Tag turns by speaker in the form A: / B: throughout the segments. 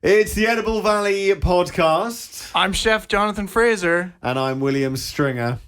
A: It's the Edible Valley podcast.
B: I'm Chef Jonathan Frazier.
A: And I'm William Stringer.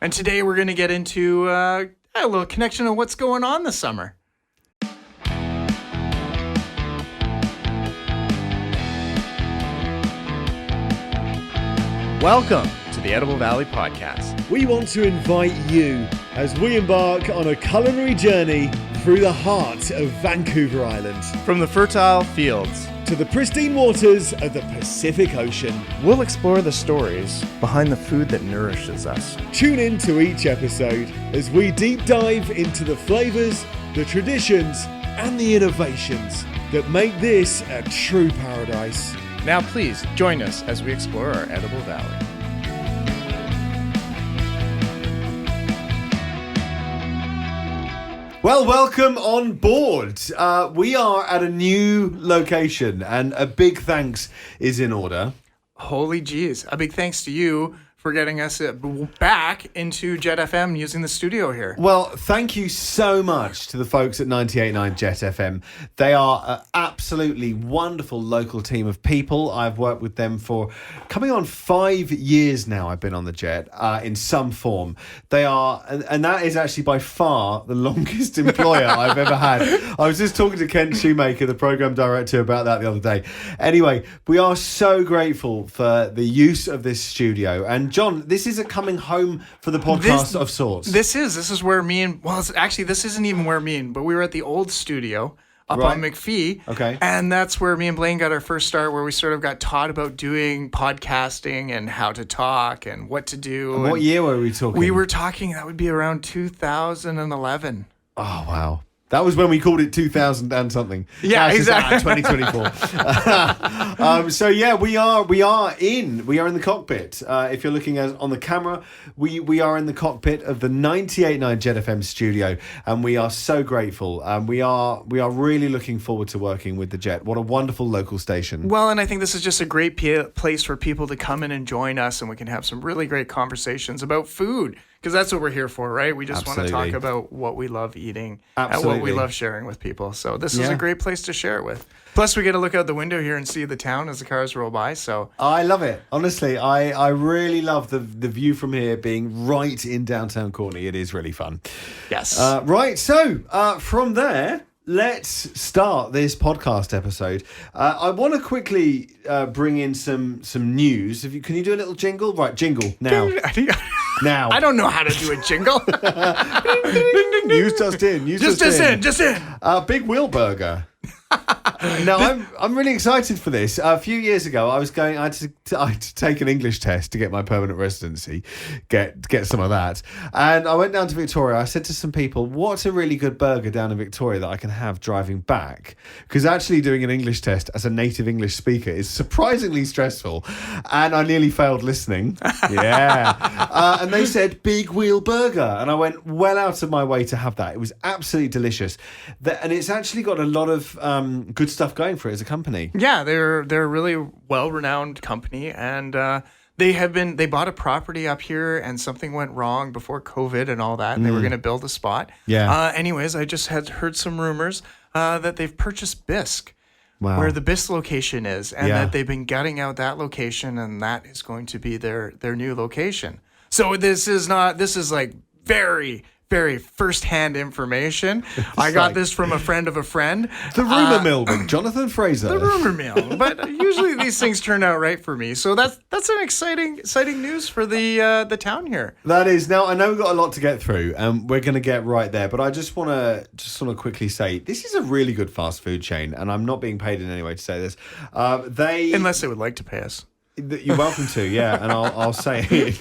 B: And today we're going to get into a little connection of what's going on this summer.
C: Welcome to the Edible Valley podcast.
A: We want to invite you as we embark on a culinary journey through the heart of Vancouver Island.
C: From the fertile fields
A: to the pristine waters of the Pacific Ocean.
C: We'll explore the stories behind the food that nourishes us.
A: Tune in to each episode as we deep dive into the flavors, the traditions, and the innovations that make this a true paradise.
C: Now please join us as we explore our Edible Valley.
A: Well, welcome on board. We are at a new location and a big thanks is in order.
B: Holy jeez. A big thanks to you for getting us back into Jet FM using the studio here.
A: Well, thank you so much to the folks at 98.9 Jet FM. They are an absolutely wonderful local team of people. I've worked with them for coming on 5 years now. I've been on the Jet in some form. They are, and that is actually by far the longest employer I've ever had. I was just talking to Kent Shoemaker, the program director, about that the other day. Anyway, we are so grateful for the use of this studio. And John, this is a coming home for the podcast of sorts.
B: This is where this isn't even where but we were at the old studio up on McPhee.
A: Okay.
B: And that's where me and Blaine got our first start, where we sort of got taught about doing podcasting and how to talk and what to do.
A: And what year were we talking?
B: We were talking, that would be around 2011.
A: Oh, wow. That was when we called it 2000 and something.
B: Yeah, exactly.
A: 2024. So yeah, we are in the cockpit. If you're looking on the camera, we are in the cockpit of the 98.9 Jet FM studio, and we are so grateful. We are really looking forward to working with the Jet. What a wonderful local station.
B: Well, and I think this is just a great place for people to come in and join us, and we can have some really great conversations about food. Because that's what we're here for, right? We just want to talk about what we love eating and what we love sharing with people. So this is a great place to share it with. Plus, we get to look out the window here and see the town as the cars roll by. So
A: I love it. Honestly, I really love the view from here being right in downtown Courtenay. It is really fun.
B: Yes.
A: Right. So from there, let's start this podcast episode. I want to quickly bring in some news. Can you do a little jingle? Right, jingle now. Now.
B: I don't know how to do a jingle.
A: News just in.
B: Just in.
A: Big Wheel Burger. No, I'm really excited for this. A few years ago, I had to take an English test to get my permanent residency, get some of that. And I went down to Victoria. I said to some people, what's a really good burger down in Victoria that I can have driving back? Because actually doing an English test as a native English speaker is surprisingly stressful. And I nearly failed listening. Yeah. And they said, Big Wheel Burger. And I went well out of my way to have that. It was absolutely delicious. And it's actually got a lot of good stuff going for it as a company.
B: Yeah, they're a really well-renowned company, and they bought a property up here, and something went wrong before COVID and all that, and they were going to build a spot.
A: Yeah.
B: Anyways, I just had heard some rumors that they've purchased Bisque,
A: wow,
B: where the Bisque location is, and that they've been gutting out that location, and that is going to be their new location. So this is like very, very first-hand information. I got this from a friend of a friend.
A: The rumor mill with Jonathan Frazier.
B: The rumor mill. But usually these things turn out right for me. So that's an exciting news for the town here.
A: That is. Now, I know we've got a lot to get through, and we're going to get right there. But I just want to quickly say, this is a really good fast food chain, and I'm not being paid in any way to say this.
B: Unless they would like to pay us.
A: You're welcome to, yeah, and I'll say it.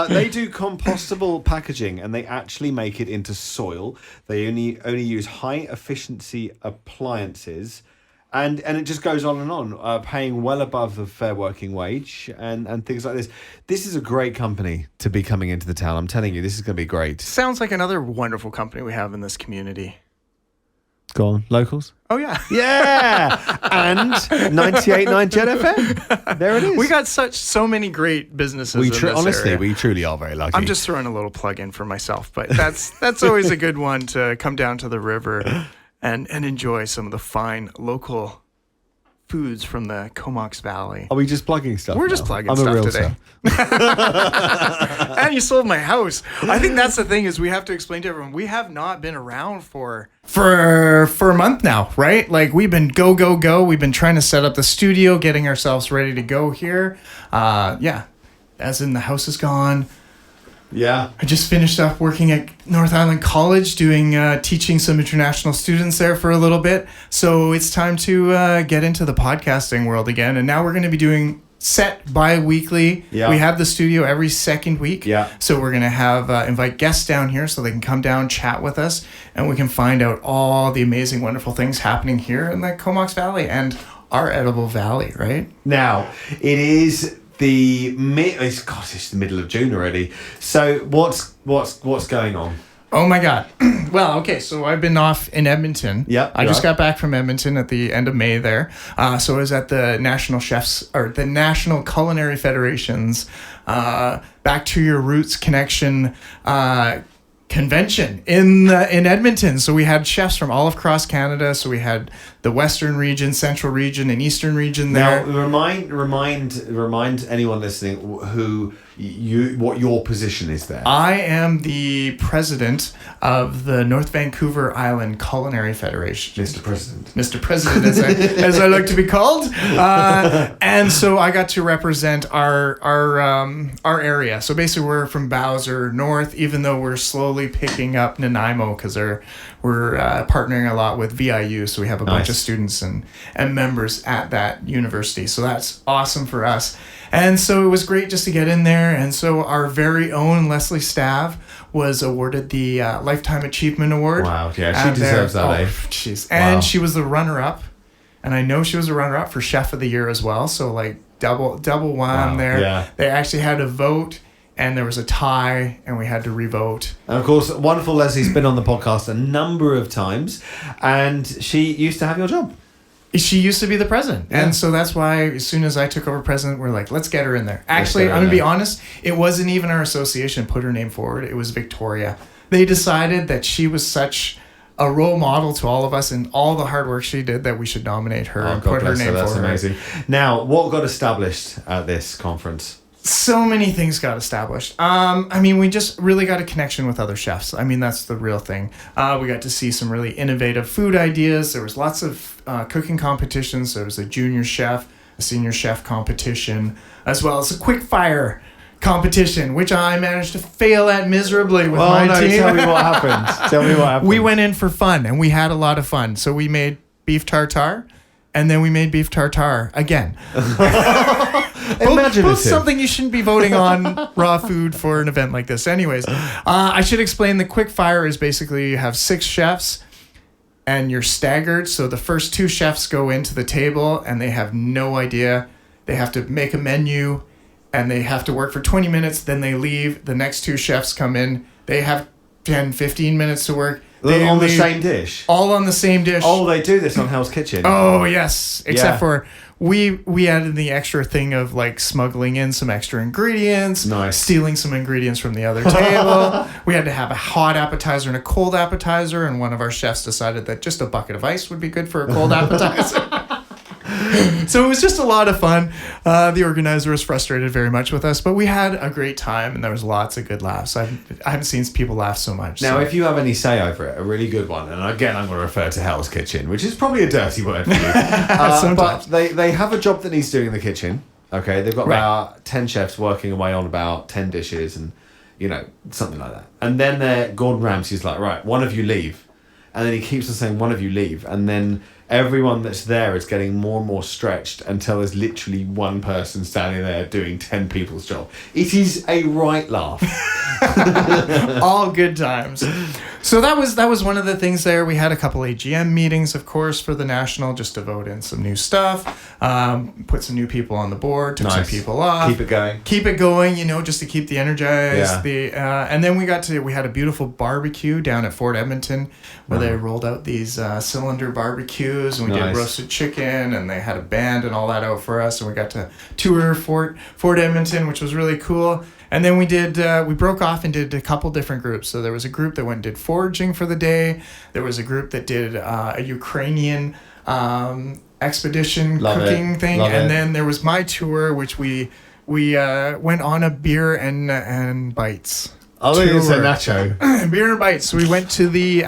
A: They do compostable packaging, and they actually make it into soil. They only use high efficiency appliances, and it just goes on and on, paying well above the fair working wage and things like this. This is a great company to be coming into the town. I'm telling you, this is going to be great.
B: Sounds like another wonderful company we have in this community.
A: Go on, locals.
B: Oh, yeah.
A: Yeah. And 98.9 Jet FM. There it is.
B: We got so many great businesses in this
A: honestly,
B: area.
A: we truly are very lucky.
B: I'm just throwing a little plug in for myself, but that's always a good one to come down to the river and enjoy some of the fine local foods from the Comox Valley.
A: Are we just plugging stuff?
B: We're
A: now?
B: just plugging
A: I'm a
B: stuff
A: realtor.
B: today. And you sold my house. I think that's the thing is we have to explain to everyone, we have not been around for a month now, right? Like we've been go. We've been trying to set up the studio, getting ourselves ready to go here. As in the house is gone.
A: Yeah.
B: I just finished up working at North Island College doing teaching some international students there for a little bit. So it's time to get into the podcasting world again. And now we're going to be doing set bi-weekly.
A: Yeah.
B: We have the studio every second week.
A: Yeah.
B: So we're going to have invite guests down here so they can come down, chat with us, and we can find out all the amazing, wonderful things happening here in the Comox Valley and our edible valley, right?
A: Now, it is it's the middle of June already. So what's going on?
B: Oh my God. Well, okay. So I've been off in Edmonton.
A: Yeah.
B: I just got back from Edmonton at the end of May there. So I was at the the National Culinary Federation's Back to Your Roots Connection convention in Edmonton. So we had chefs from all across Canada. So we had the Western region, Central region, and Eastern region there.
A: Now, remind anyone listening what your position is there.
B: I am the president of the North Vancouver Island Culinary Federation.
A: Mr. President.
B: Mr. President, as I like to be called. And so I got to represent our area. So basically we're from Bowser North, even though we're slowly picking up Nanaimo because we're partnering a lot with VIU. So we have a bunch of students and members at that university. So that's awesome for us. And so it was great just to get in there. And so our very own Lesley Stav was awarded the Lifetime Achievement Award.
A: Wow, yeah, she deserves that, eh?
B: Jeez. And she was the runner-up. And I know she was the runner-up for Chef of the Year as well. So like double one there.
A: Yeah.
B: They actually had a vote. And there was a tie, and we had to revote.
A: And of course, wonderful Leslie's been on the podcast a number of times, and she used to have your job.
B: She used to be the president. Yeah. And so that's why as soon as I took over president, we're like, let's get her in there. Actually, I'm going to be honest, it wasn't even our association put her name forward. It was Victoria. They decided that she was such a role model to all of us and all the hard work she did that we should nominate her and put her name forward.
A: That's amazing. Now, what got established at this conference?
B: So many things got established. We just really got a connection with other chefs. That's the real thing. We got to see some really innovative food ideas. There was lots of cooking competitions. There was a junior chef, a senior chef competition, as well as a quick fire competition, which I managed to fail at miserably with my team.
A: Tell me what happened.
B: We went in for fun, and we had a lot of fun. So we made beef tartare, and then we made beef tartare again. Both something you shouldn't be voting on raw food for an event like this. Anyways, I should explain the quick fire is basically you have 6 chefs and you're staggered. So the first 2 chefs go into the table and they have no idea. They have to make a menu and they have to work for 20 minutes. Then they leave. The next 2 chefs come in. They have 10, 15 minutes to work.
A: On the same dish?
B: All on the same dish.
A: Oh, they do this on Hell's Kitchen.
B: Oh, yes. Except for we added the extra thing of like smuggling in some extra ingredients, stealing some ingredients from the other table. We had to have a hot appetizer and a cold appetizer, and one of our chefs decided that just a bucket of ice would be good for a cold appetizer. So it was just a lot of fun. The organizer was frustrated very much with us, but we had a great time and there was lots of good laughs. I haven't seen people laugh so much.
A: Now, if you have any say over it, a really good one, and again, I'm going to refer to Hell's Kitchen, which is probably a dirty word for you. But they have a job that needs doing in the kitchen. Okay, they've got about 10 chefs working away on about 10 dishes and, something like that. And then Gordon Ramsay's like, right, one of you leave. And then he keeps on saying, one of you leave. And then everyone that's there is getting more and more stretched until there's literally one person standing there doing 10 people's job. It is a right laugh.
B: All good times. So that was one of the things there. We had a couple AGM meetings, of course, for the National, just to vote in some new stuff. Put some new people on the board, took some people off.
A: Keep it going,
B: just to keep the energized. Yeah. And then we had a beautiful barbecue down at Fort Edmonton where they rolled out these cylinder barbecues, and we did roasted chicken, and they had a band and all that out for us, and we got to tour Fort Edmonton, which was really cool. And then we broke off and did a couple different groups. So there was a group that went and did foraging for the day. There was a group that did a Ukrainian expedition
A: Love
B: cooking
A: it.
B: thing,
A: Love
B: and
A: it.
B: then there was my tour, which we went on a beer and bites.
A: I think it's a
B: tour.
A: nacho.
B: Beer and bites. So we went to the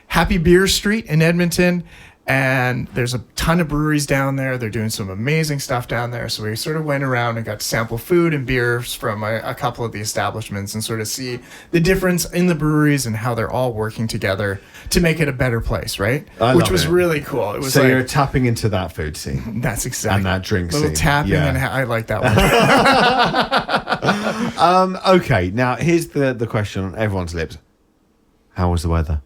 B: Happy Beer Street in Edmonton, and there's a ton of breweries down there. They're doing some amazing stuff down there. So we sort of went around and got to sample food and beers from a couple of the establishments and sort of see the difference in the breweries and how they're all working together to make it a better place, right?
A: Which
B: was really cool. It was
A: so you're tapping into that food scene.
B: That's exactly.
A: And that drink
B: little
A: scene.
B: tapping,
A: Yeah.
B: and I like that one.
A: Okay, now here's the question on everyone's lips. How was the weather?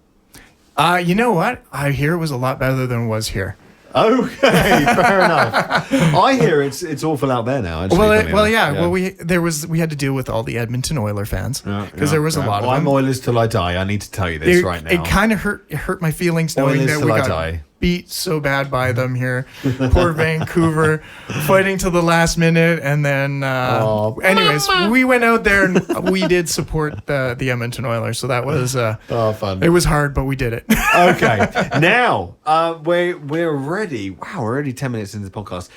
B: You know what? I hear it was a lot better than it was here.
A: Okay, fair enough. I hear it's awful out there now. Actually,
B: Well, we had to deal with all the Edmonton Oiler fans because there was a lot of them.
A: I'm Oilers till I die. I need to tell you this right now.
B: It kind of hurt my feelings knowing
A: Oilers
B: that
A: till
B: we
A: I
B: got
A: die.
B: beat so bad by them here. Poor Vancouver, fighting to the last minute, and then anyways, we went out there and we did support the Edmonton Oilers. So that was
A: fun.
B: It was hard, but we did it.
A: Okay, now we're ready. Wow, we're already 10 minutes into the podcast.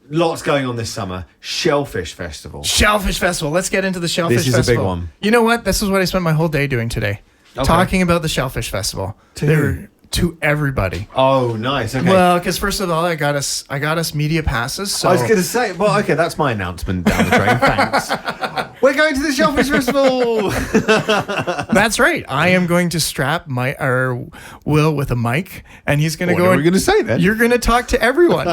A: Lots going on this summer. Shellfish Festival.
B: Shellfish Festival. Let's get into the Shellfish Festival.
A: This is a big one.
B: You know what? This is what I spent my whole day doing today.
A: Okay.
B: Talking about the Shellfish Festival. To everybody.
A: Oh, nice. Okay.
B: Well, because first of all, I got us media passes. So
A: I was going to say, well, okay, that's my announcement down the drain. Thanks. We're going to the Shellfish Festival.
B: That's right. I am going to strap Will with a mic, and he's going to go.
A: What are we going to say then?
B: You're going to talk to everyone.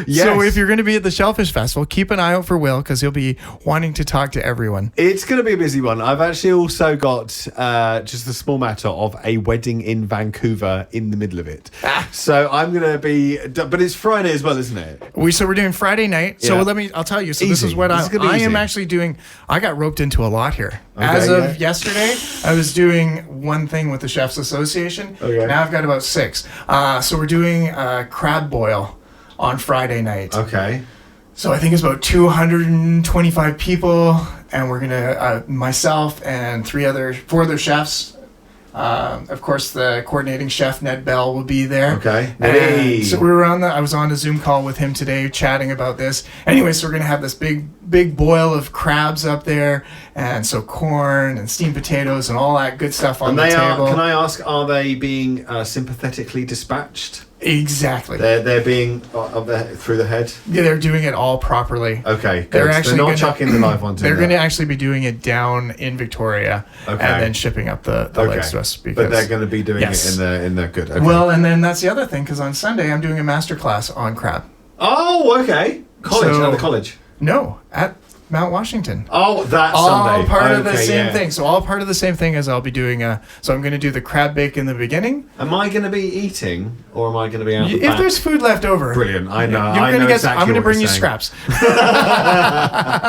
A: Yes.
B: So if you're going to be at the Shellfish Festival, keep an eye out for Will because he'll be wanting to talk to everyone.
A: It's going to be a busy one. I've actually also got just a small matter of a wedding in Vancouver in the middle of it. So I'm going to be, but it's Friday as well, isn't it?
B: We're doing Friday night. So
A: Yeah.
B: I'll tell you. So
A: Easy.
B: this is what
A: This is gonna be
B: I am
A: easy.
B: actually doing. I got roped into a lot here.
A: Okay,
B: As of
A: yeah.
B: yesterday, I was doing one thing with the Chefs Association.
A: Okay.
B: Now I've got about 6. So we're doing crab boil on Friday night.
A: Okay.
B: So I think it's about 225 people, and we're gonna myself and 4 other chefs. Of course, the coordinating chef Ned Bell will be there.
A: Okay.
B: And
A: Hey.
B: so I was on a Zoom call with him today, chatting about this. Anyway, so we're gonna have this big boil of crabs up there, and so corn and steamed potatoes and all that good stuff on
A: And
B: the
A: they
B: table.
A: can I ask, are they being sympathetically dispatched?
B: Exactly.
A: They're being through the head?
B: Yeah, they're doing it all proproperly.
A: Okay, good.
B: They're actually
A: not
B: gonna-
A: chucking the live onto
B: They're going to actually be doing it down in Victoria,
A: Okay.
B: and then shipping up the legs to us. Because,
A: But they're going to be doing
B: Yes.
A: it in the good. Okay.
B: Well, and then that's the other thing, because on Sunday I'm doing a masterclass on crab.
A: Oh, okay. College,
B: So-
A: at the college.
B: No, at Mount Washington.
A: Oh, that's
B: All
A: Sunday.
B: part of the
A: Okay,
B: same
A: yeah.
B: thing. So all part of the same thing as I'll be doing. So I'm going to do the crab bake in the beginning.
A: Am I going to be eating, or am I going to be out the
B: If
A: back?
B: there's food left over,
A: Brilliant. I know.
B: You're
A: I
B: gonna
A: know
B: get.
A: exactly
B: I'm going to
A: what
B: bring
A: you're
B: you
A: saying.
B: scraps.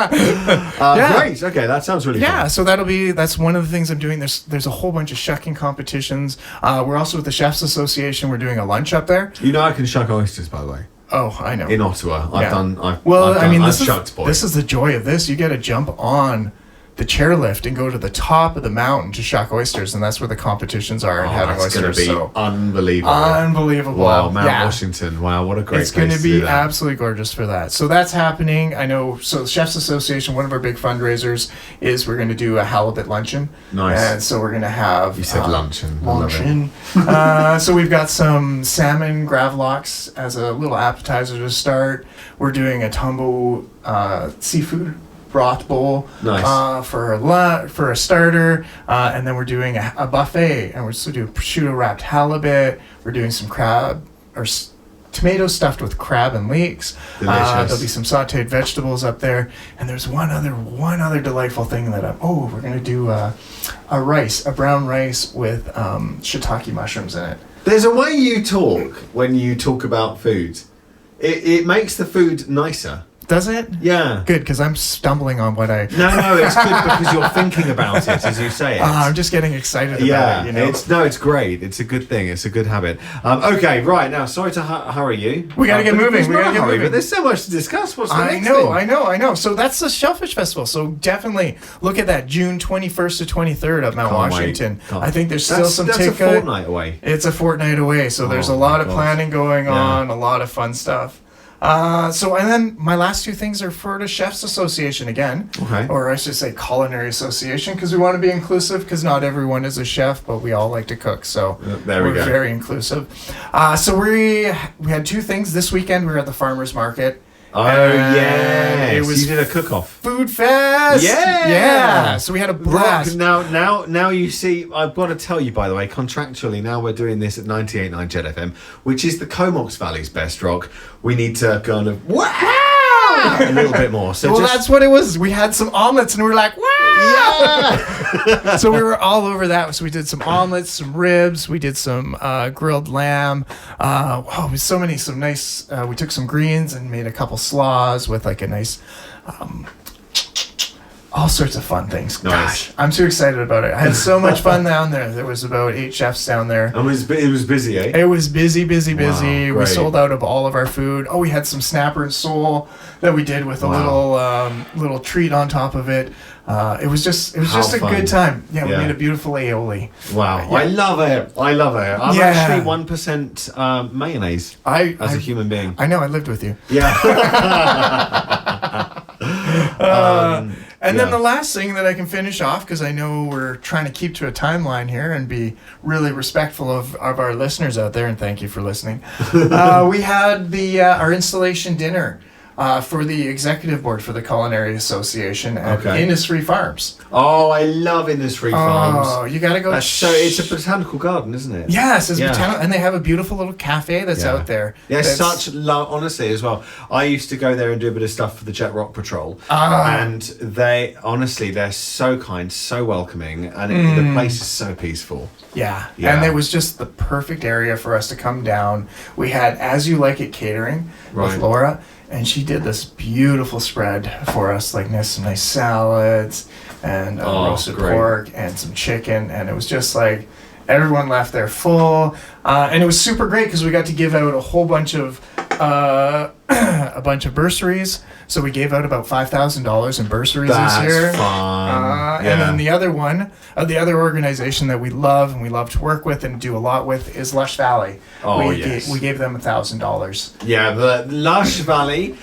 A: Great. Okay, that sounds really
B: Yeah,
A: fun.
B: so that's one of the things I'm doing. There's a whole bunch of shucking competitions. We're also with the Chefs Association. We're doing a lunch up there.
A: You know I can shuck oysters, by the way.
B: Oh, I know.
A: In Ottawa,
B: Yeah.
A: I've shucked boys.
B: This is the joy of this. You get to jump on the chairlift and go to the top of the mountain to shuck oysters, and that's where the competitions are in having
A: that's going
B: oysters.
A: to be
B: So
A: unbelievable.
B: unbelievable.
A: Wow, Mount
B: Yeah.
A: Washington. Wow, what a great
B: It's going
A: place
B: to
A: do
B: be
A: that.
B: absolutely gorgeous for that. So that's happening. I know. So the Chefs Association, one of our big fundraisers is we're going to do a halibut luncheon.
A: Nice.
B: And so we're going to have.
A: You said luncheon. I love it.
B: Luncheon. So we've got some salmon gravlax as a little appetizer to start. We're doing a tumbo seafood broth bowl
A: Nice.
B: for a starter, and then we're doing a buffet, and we're still doing prosciutto wrapped halibut. We're doing some crab or tomato stuffed with crab and leeks.
A: Delicious.
B: There'll be some sautéed vegetables up there, and there's one other delightful thing that we're gonna do a brown rice with shiitake mushrooms in it.
A: There's a way you talk when you talk about food. It makes the food nicer.
B: Does it?
A: Yeah.
B: Good, because I'm stumbling on what I...
A: No, it's good because you're thinking about it as you say it.
B: I'm just getting excited about it, you know?
A: It's great. It's a good thing. It's a good habit. Okay, right. Now, sorry to hurry you.
B: We got to get moving. We got to get moving.
A: But there's so much to discuss. What's the next thing?
B: I know. So that's the Shellfish Festival. So definitely look at that June 21st to 23rd up Mount Washington. I think there's still some tickets.
A: That's a fortnight away.
B: It's a fortnight away. So there's a lot of planning going on, a lot of fun stuff. And then my last two things are for the Chefs Association again, or I should say Culinary Association, because we want to be inclusive, because not everyone is a chef, but we all like to cook, so we're very inclusive. So we had two things this weekend. We were at the farmers market.
A: Oh yeah,
B: it was
A: you did a cook-off.
B: Food fest. Yeah. So we had a blast.
A: Now you see, I've got to tell you, by the way, contractually, now we're doing this at 98.9 Jet FM, which is the Comox Valley's best rock. We need to kind of a little bit more. So
B: that's what it was. We had some omelets, and we were like, wow. Yeah. So we were all over that. So we did some omelets, some ribs. We did some grilled lamb. So nice. We took some greens and made a couple slaws with like a nice. All sorts of fun things.
A: Nice.
B: Gosh, I'm too excited about it. I had so much fun down there. There was about 8 chefs down there.
A: And it was busy, eh?
B: It was busy.
A: Wow,
B: we sold out of all of our food. Oh, we had some snapper and sole that we did with a little treat on top of it. It was just a good time. Yeah, we made a beautiful aioli.
A: Wow, yeah. I love it. I'm actually 1% mayonnaise as a human being.
B: I know, I lived with you.
A: Yeah.
B: And then the last thing that I can finish off, because I know we're trying to keep to a timeline here and be really respectful of our listeners out there, and thank you for listening. We had our installation dinner for the executive board for the Culinary Association at Innisfree Farms.
A: Oh, I love Innisfree Farms.
B: Oh, you got to go.
A: So it's a botanical garden, isn't it?
B: Yes, it's botanical, and they have a beautiful little cafe that's out there.
A: Yeah, such love, honestly, as well. I used to go there and do a bit of stuff for the Jet Rock Patrol, and they're so kind, so welcoming, and the place is so peaceful.
B: Yeah, and it was just the perfect area for us to come down. We had As You Like It catering with Laura, and she did this beautiful spread for us, like some nice salads and roasted pork and some chicken, and it was just like everyone left there full, and it was super great because we got to give out a whole bunch of bursaries. So we gave out about $5,000 in bursaries this year.
A: That's fun.
B: And then the other one, the other organization that we love and we love to work with and do a lot with is Lush Valley. We gave them $1,000.
A: Yeah, the Lush Valley,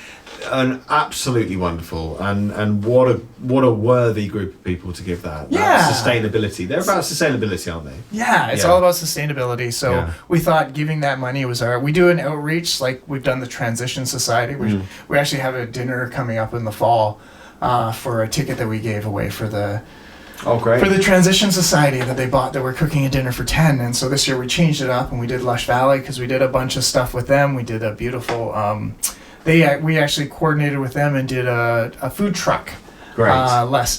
A: absolutely wonderful, and what a worthy group of people to give that.
B: Yeah,
A: sustainability. They're about sustainability, aren't they?
B: Yeah, it's all about sustainability. So we thought giving that money was we do an outreach, like we've done the Transition Society. We actually have a dinner coming up in the fall for a ticket that we gave away for the.
A: Oh, great.
B: For the Transition Society that they bought, that we're cooking a dinner for 10. And so this year we changed it up and we did Lush Valley because we did a bunch of stuff with them. We did a beautiful, we actually coordinated with them and did a food truck class.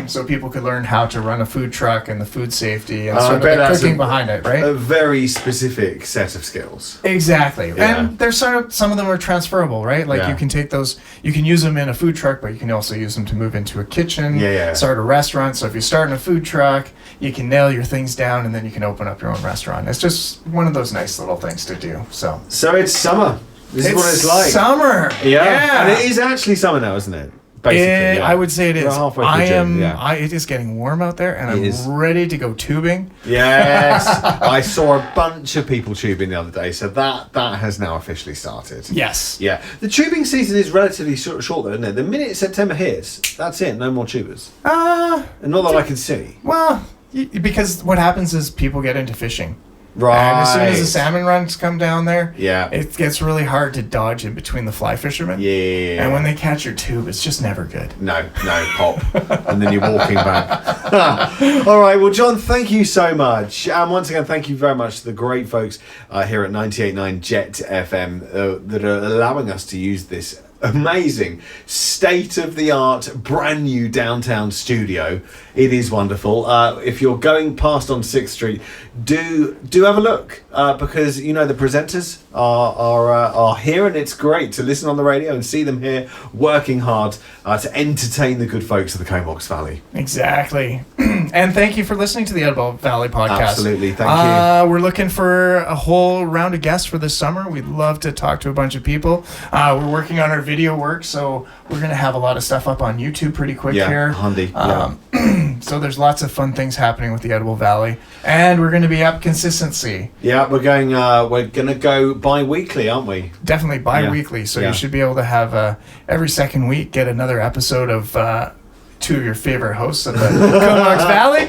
B: So people could learn how to run a food truck and the food safety and sort of the cooking behind it, right?
A: A very specific set of skills.
B: Exactly. Yeah. And there's some of them are transferable, right? Like you can take those, you can use them in a food truck, but you can also use them to move into a kitchen, start a restaurant. So if you're starting a food truck, you can nail your things down and then you can open up your own restaurant. It's just one of those nice little things to do. So it's
A: summer. This is what it's like.
B: Summer.
A: Yeah. And it is actually summer now, isn't it? Basically,
B: I would say it is.
A: It
B: is getting warm out there, and I'm ready to go tubing.
A: Yes, I saw a bunch of people tubing the other day, so that has now officially started.
B: Yes.
A: Yeah. The tubing season is relatively short, though, isn't it? The minute September hits, that's it. No more tubers. And not that I can see.
B: Well, because what happens is people get into fishing.
A: Right.
B: And as soon as the salmon runs come down there,
A: yeah,
B: it gets really hard to dodge in between the fly fishermen.
A: Yeah.
B: And when they catch your tube, it's just never good.
A: No, pop. And then you're walking back. All right, well, John, thank you so much. And once again, thank you very much to the great folks here at 98.9 Jet FM that are allowing us to use this amazing, state-of-the-art, brand new downtown studio. It is wonderful. If you're going past on 6th Street, do have a look, because the presenters are here, and it's great to listen on the radio and see them here working hard to entertain the good folks of the Comox Valley.
B: Exactly. And thank you for listening to the Edible Valley podcast.
A: Absolutely, thank you.
B: We're looking for a whole round of guests for this summer. We'd love to talk to a bunch of people. We're working on our video work, so we're going to have a lot of stuff up on YouTube pretty quick here.
A: Handy.
B: So there's lots of fun things happening with the Edible Valley, and we're going to be up consistency.
A: Yeah, we're going to go bi-weekly, aren't we?
B: Definitely bi-weekly. So you should be able to have every second week get another episode of two of your favorite hosts of the Comox Valley.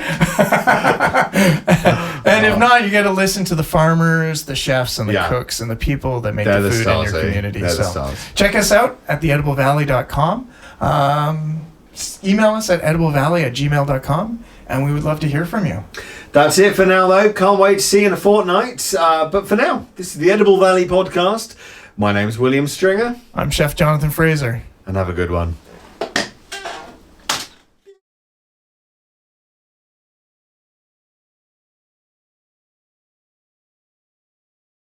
B: And if not, you got to listen to the farmers, the chefs, and the cooks, and the people that make the food in your community. So check us out at theediblevalley.com. Email us at ediblevalley@gmail.com, and we would love to hear from you.
A: That's it for now, though. Can't wait to see you in a fortnight. But for now, this is the Edible Valley podcast. My name's William Stringer.
B: I'm Chef Jonathan Frazier.
A: And have a good one.